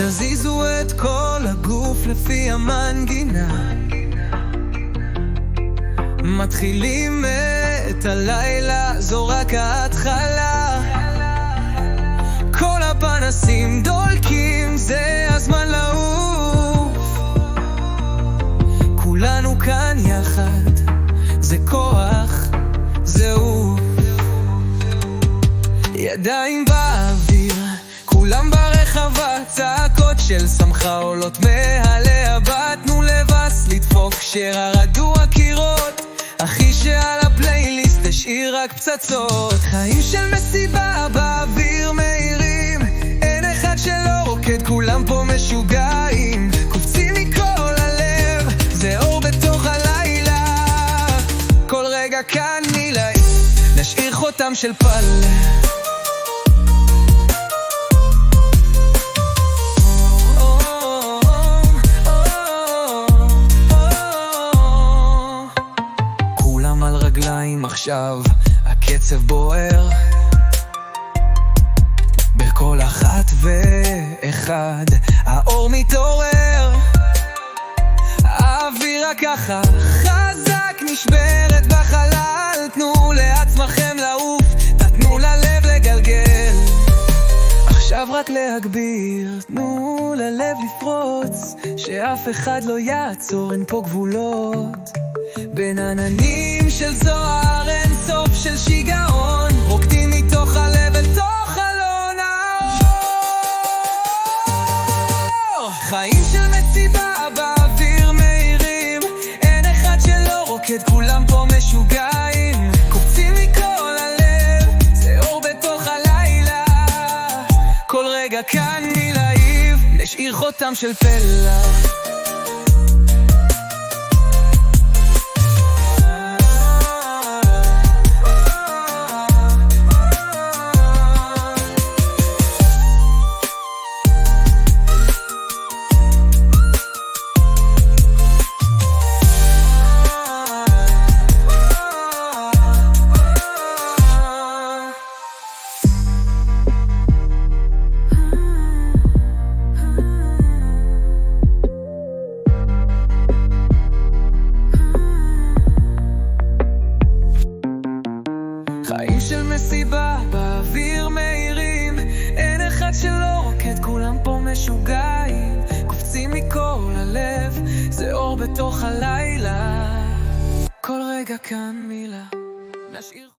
תזיזו את כל הגוף לפי המנגינה, מתחילים את הלילה, זו רק ההתחלה. כל הפנסים דולקים, זה הזמן לעוף. כולנו כאן יחד, זה כוח, זה עוף. ידיים באוויר, כולם ברחבה, צעקות של שמחה עולות מעליה. באתנו לבס לדפוק שרה, רדו הקירות, אחי שעל הפלייליסט השאיר רק פצצות. חיים של מסיבה באוויר מהירים, אין אחד שלא רוקד, כולם פה משוגעים, קופצים מכל הלב, זה אור בתוך הלילה. כל רגע כאן מילאים, נשאיר חותם של פלא. על רגליים עכשיו, הקצב בוער בכל אחת ואחד, האור מתעורר, האווירה ככה חזק נשברת בחלל. תנו לעצמכם לעוף, תתנו ללב לגלגל, עכשיו רק להגביר, תנו ללב לפרוץ, שאף אחד לא יעצור, אין פה גבולות. בין עננים של זוהר, אין סוף של שיגעון, רוקדים מתוך הלב אל תוך חלון האור. חיים של מסיבה באוויר מהירים, אין אחד שלא רוקד, כולם פה משוגעים, קופצים מכל הלב, זה אור בתוך הלילה. כל רגע כאן מלהיב, נשאיר חותם של פלא. חיים של מסיבה באוויר מהירים, אין אחד שלא רוקד, כולם פה משוגעים, קופצים מכל הלב, זה אור בתוך הלילה. כל רגע כאן מילה, נשאיר